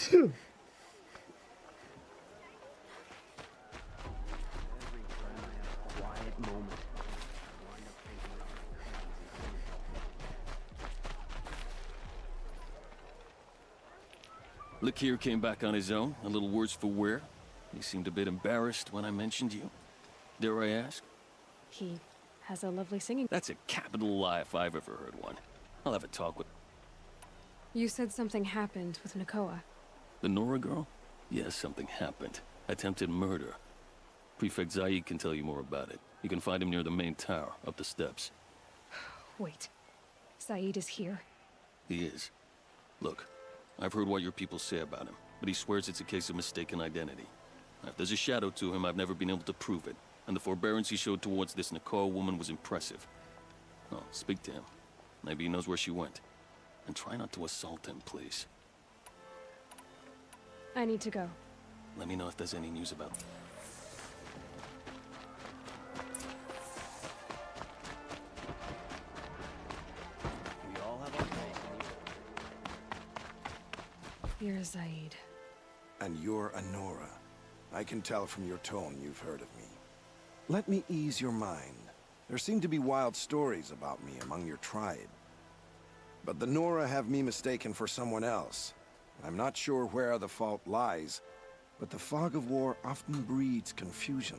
time I have a quiet moment, I wind up thinking about the crazy things. Lakir came back on his own, a little worse for wear. He seemed a bit embarrassed when I mentioned you. Dare I ask? He has a lovely singing. That's a capital lie if I've ever heard one. I'll have a talk with... You said something happened with Nakoa. The Nora girl? Yes, something happened. Attempted murder. Prefect Zaid can tell you more about it. You can find him near the main tower, up the steps. Wait. Saeed is here? He is. Look, I've heard what your people say about him, but he swears it's a case of mistaken identity. If there's a shadow to him, I've never been able to prove it, and the forbearance he showed towards this Nakoa woman was impressive. Oh, speak to him. Maybe he knows where she went. And try not to assault him, please. I need to go. Let me know if there's any news about... We all have our place in the... You're Zaid. And you're Anora. I can tell from your tone you've heard of me. Let me ease your mind. There seem to be wild stories about me among your tribe. But the Nora have me mistaken for someone else. I'm not sure where the fault lies, but the fog of war often breeds confusion.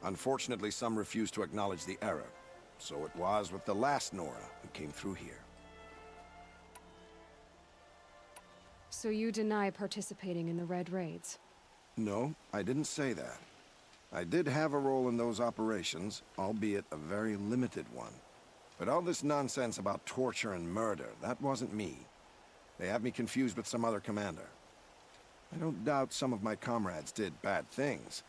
Unfortunately, some refuse to acknowledge the error. So it was with the last Nora who came through here. So you deny participating in the Red Raids? No, I didn't say that. I did have a role in those operations, albeit a very limited one. But all this nonsense about torture and murder, that wasn't me. They have me confused with some other commander. I don't doubt some of my comrades did bad things,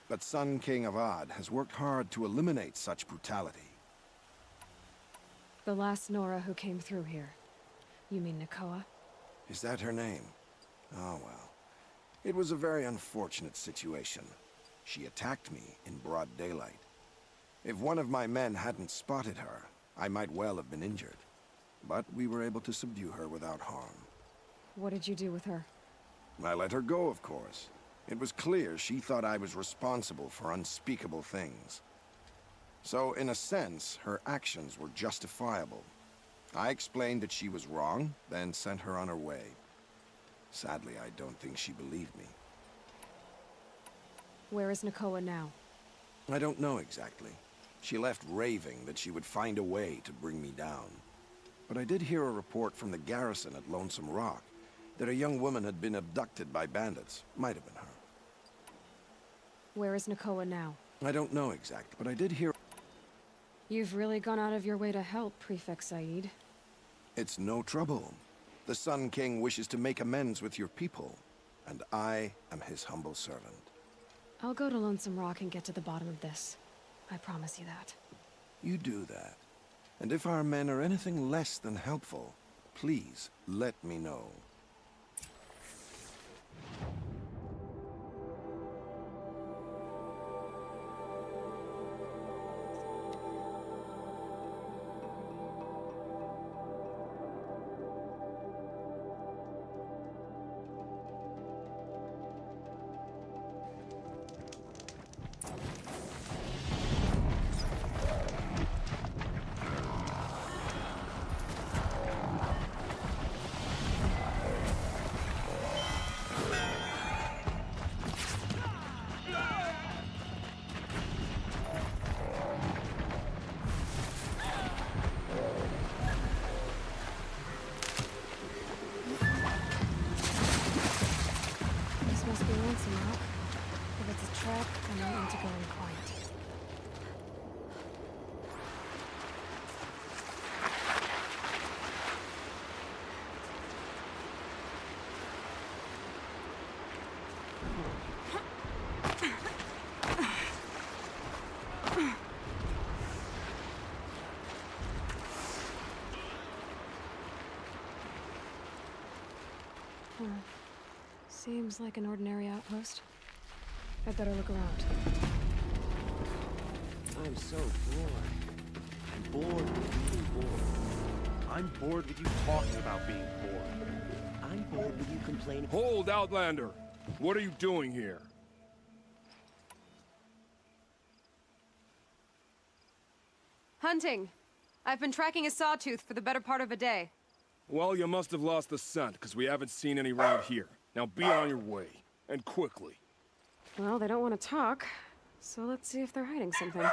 but Sun King Avad has worked hard to eliminate such brutality. The last Nora who came through here. You mean Nakoa? Is that her name? Oh well. It was a very unfortunate situation. She attacked me in broad daylight. If one of my men hadn't spotted her, I might well have been injured. But we were able to subdue her without harm. What did you do with her? I let her go, of course. It was clear she thought I was responsible for unspeakable things. So, in a sense, her actions were justifiable. I explained that she was wrong, then sent her on her way. Sadly, I don't think she believed me. Where is Nakoa now? I don't know exactly. She left raving that she would find a way to bring me down. But I did hear a report from the garrison at Lonesome Rock that a young woman had been abducted by bandits. Might have been her. Where is Nakoa now? I don't know exactly, but I did hear... You've really gone out of your way to help, Prefect Saeed. It's no trouble. The Sun King wishes to make amends with your people, and I am his humble servant. I'll go to Lonesome Rock and get to the bottom of this. I promise you that. You do that. And if our men are anything less than helpful, please let me know. This must be Lonesome Rock. If it's a trap, then I need to go in quiet. Seems like an ordinary outpost. I'd better look around. I'm so bored. I'm bored with being bored. I'm bored with you talking about being bored. I'm bored with you complaining. Hold, Outlander! What are you doing here? Hunting. I've been tracking a sawtooth for the better part of a day. Well, you must have lost the scent, because we haven't seen any round here. Now be on your way, and quickly. Well, they don't want to talk, so let's see if they're hiding something.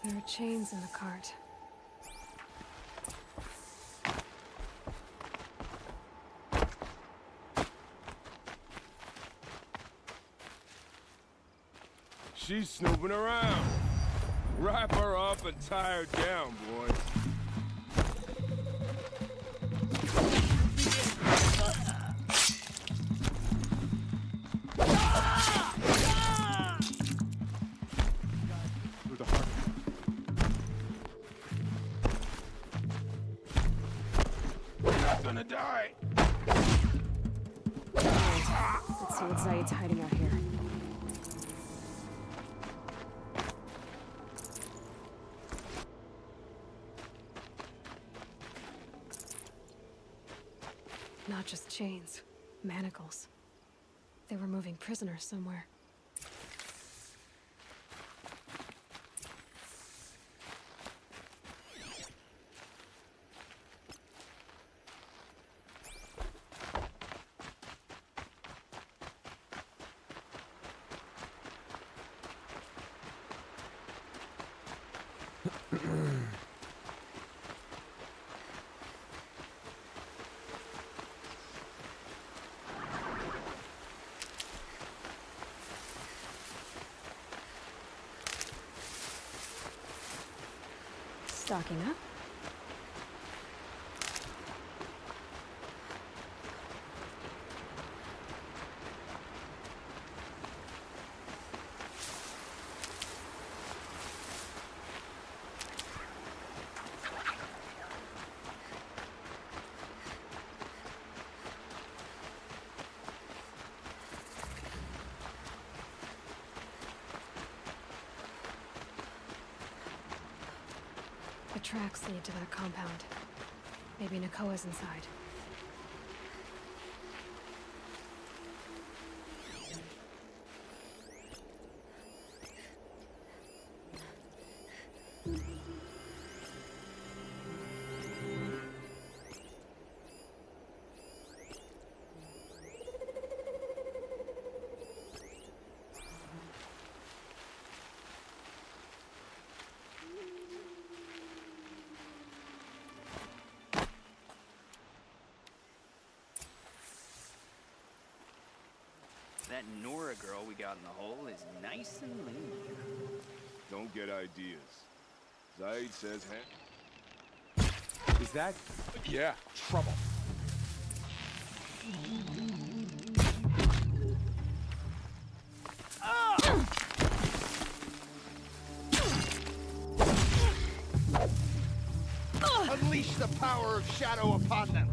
There are chains in the cart. She's snooping around. Wrap her up and tie her down, boys. Through the heart. You're not gonna die. Let's see what Zaid's hiding out here. Not just chains, manacles. They were moving prisoners somewhere. Stocking up. The tracks lead to that compound. Maybe Nakoa's inside. That Nora girl we got in the hole is nice and lean. Don't get ideas. Zaid says, hey. Is that? Yeah, trouble. Unleash the power of shadow upon them!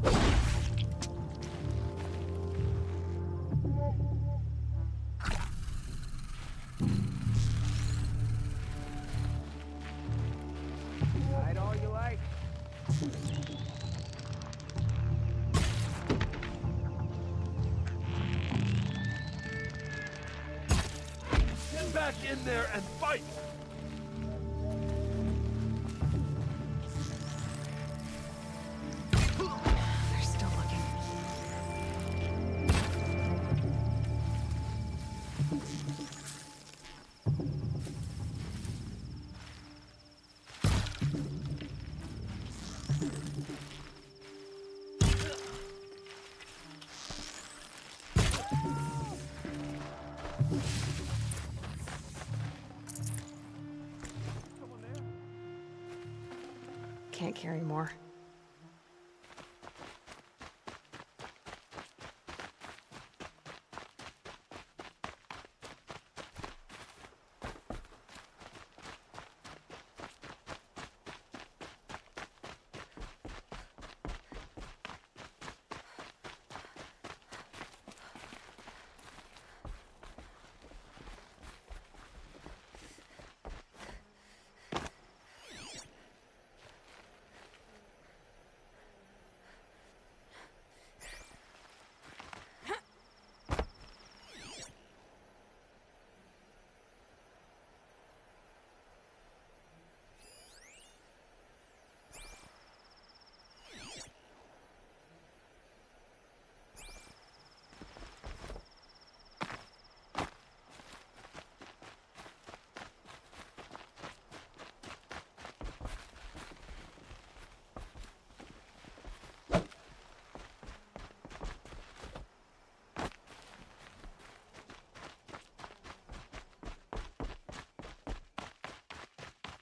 Hide all you like. Get back in there and fight! They're still looking. Can't carry more.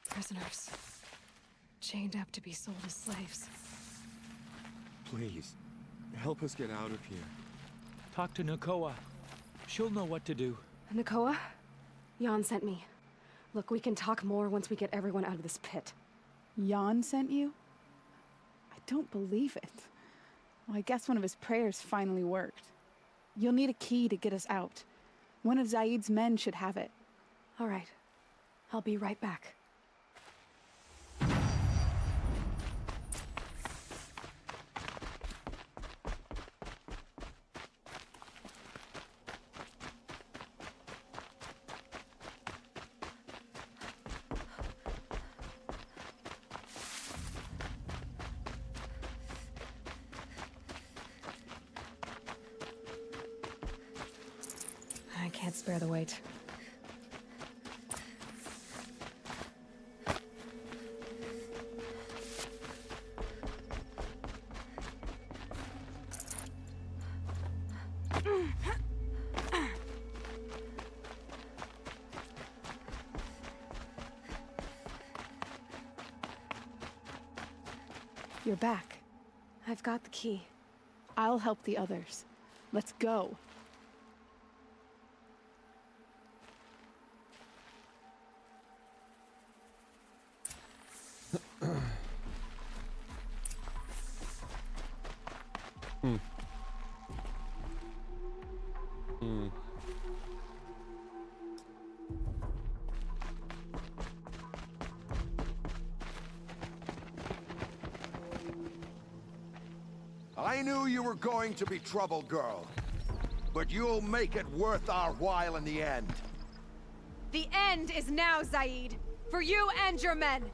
Prisoners. Chained up to be sold as slaves. Please, help us get out of here. Talk to Nakoa. She'll know what to do. Nakoa? Jan sent me. Look, we can talk more once we get everyone out of this pit. Jan sent you? I don't believe it. Well, I guess one of his prayers finally worked. You'll need a key to get us out. One of Zaid's men should have it. All right. I'll be right back. I can't spare the weight. You're back. I've got the key. I'll help the others. Let's go. I knew you were going to be trouble, girl. But you'll make it worth our while in the end. The end is now, Zaid. For you and your men.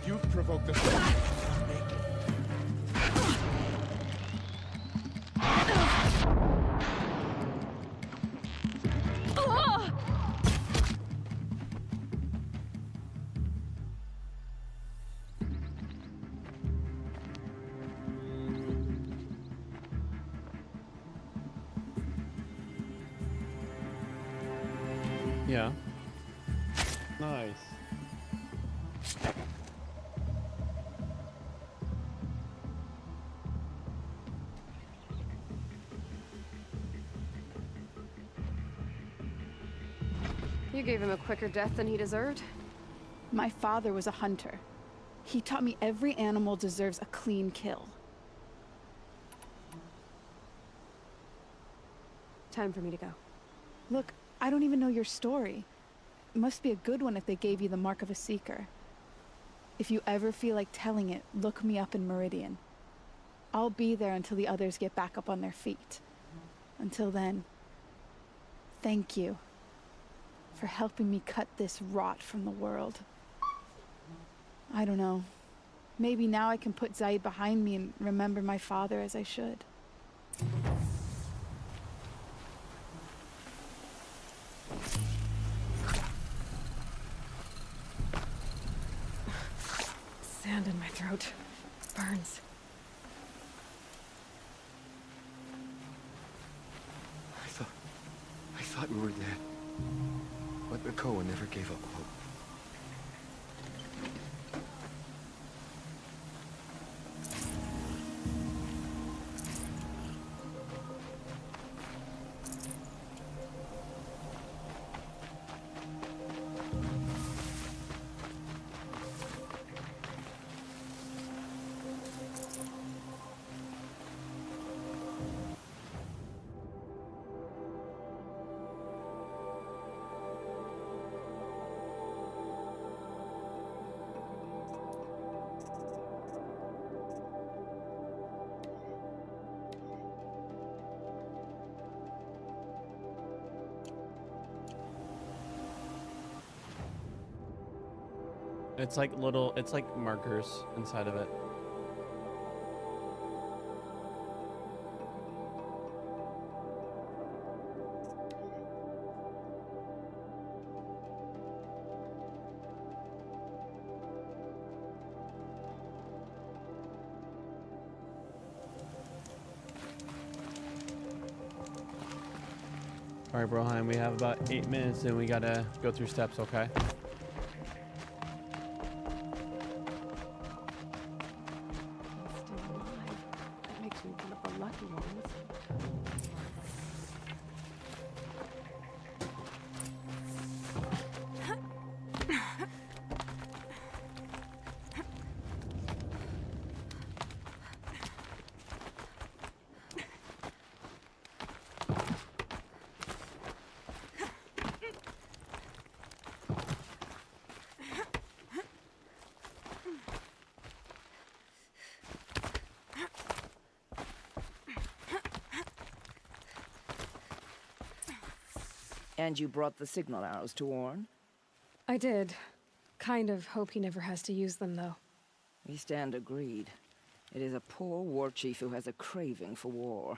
You've provoked the... Yeah. Nice. You gave him a quicker death than he deserved. My father was a hunter. He taught me every animal deserves a clean kill. Time for me to go. Look, I don't even know your story. It must be a good one if they gave you the mark of a seeker. If you ever feel like telling it, look me up in Meridian. I'll be there until the others get back up on their feet. Until then, thank you for helping me cut this rot from the world. I don't know. Maybe now I can put Zaid behind me and remember my father as I should. Sand in my throat. Burns. I thought we were dead. But Nakoa never gave up hope. It's like markers inside of it. All right, Broheim, we have about 8 minutes and we gotta go through steps, okay? And you brought the signal arrows to Warren? I did. Kind of hope he never has to use them, though. We stand agreed. It is a poor war chief who has a craving for war.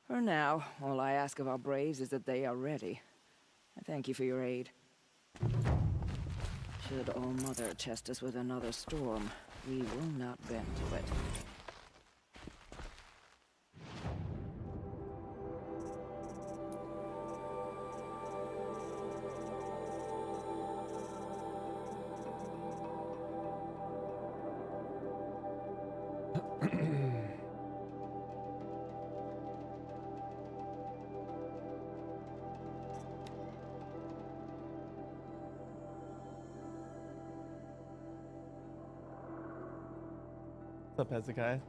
For now, all I ask of our braves is that they are ready. I thank you for your aid. Should All Mother test us with another storm, we will not bend to it. What's up, Hezekiah?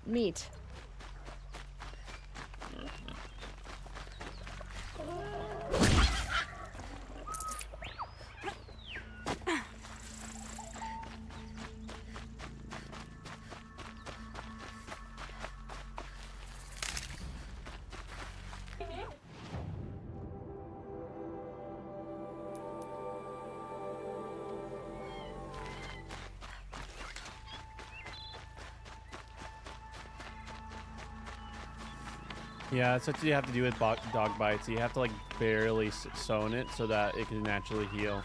Meat. Yeah, that's what you have to do with dog bites. You have to like barely sew it so that it can naturally heal.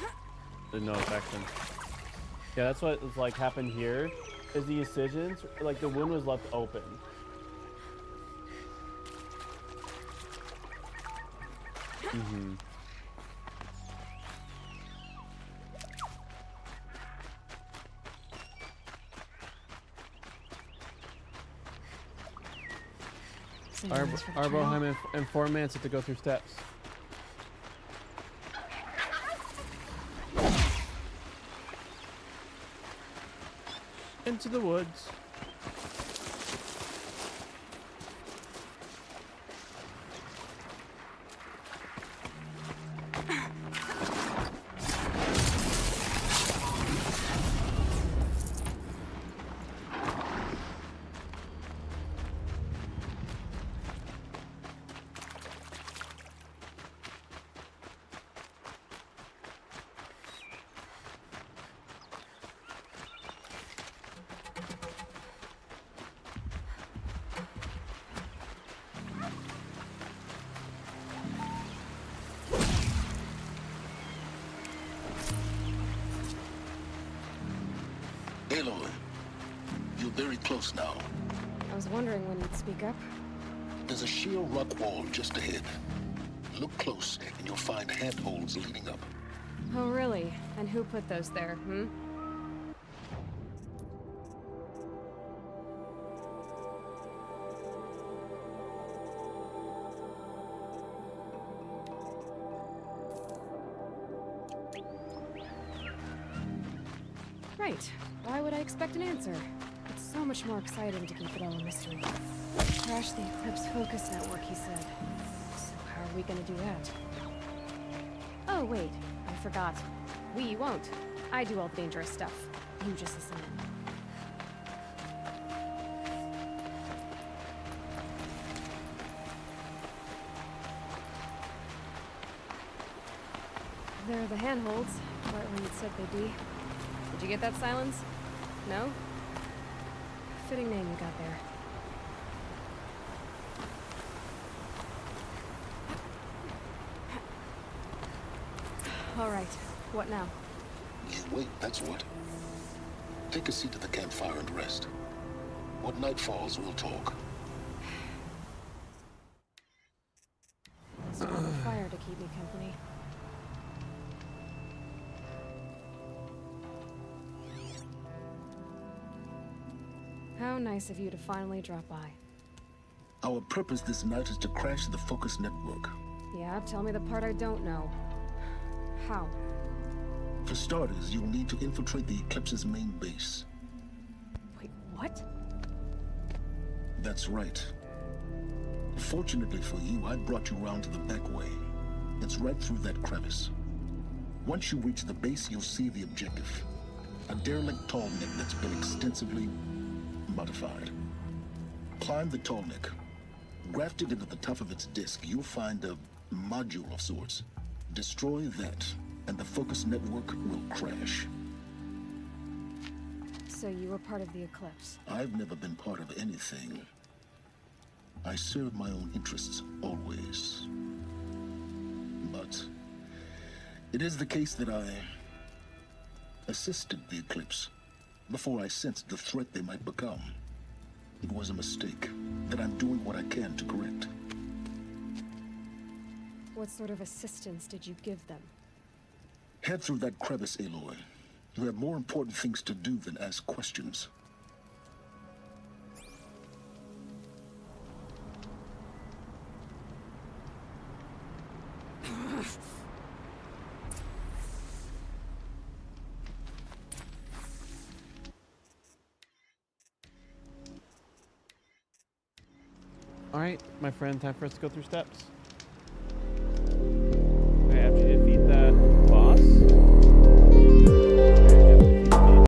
There's no infection. Yeah, that's what was like happened here. Is the incisions like the wound was left open. Mm-hmm. Arboheim and 4 minutes have to go through steps. Into the woods. Aloy, you're very close now. I was wondering when you'd speak up. There's a sheer rock wall just ahead. Look close, and you'll find handholds leading up. Oh, really? And who put those there, hmm? Right. Why would I expect an answer? It's so much more exciting to keep it all a mystery. Crash the Eclipse Focus Network, he said. So how are we gonna do that? Oh, wait. I forgot. We won't. I do all the dangerous stuff. You just listen in. There are the handholds, right where you'd said they'd be. Did you get that, Silence? No? Fitting name you got there. All right. What now? You wait, that's what. Take a seat at the campfire and rest. When night falls, we'll talk. Start a fire to keep me company. How nice of you to finally drop by. Our purpose this night is to crash the Focus Network. Yeah, tell me the part I don't know. How? For starters, you'll need to infiltrate the Eclipse's main base. Wait, what? That's right. Fortunately for you, I brought you round to the back way. It's right through that crevice. Once you reach the base, you'll see the objective. A derelict tall neck that's been extensively modified. Climb the tall neck. Grafted into the top of its disk, you'll find a module of sorts. Destroy that, and the Focus Network will crash. So you were part of the Eclipse? I've never been part of anything. I serve my own interests, always. But it is the case that I assisted the Eclipse before I sensed the threat they might become. It was a mistake that I'm doing what I can to correct. What sort of assistance did you give them? Head through that crevice, Aloy. You have more important things to do than ask questions. All right, my friend, time for us to go through steps.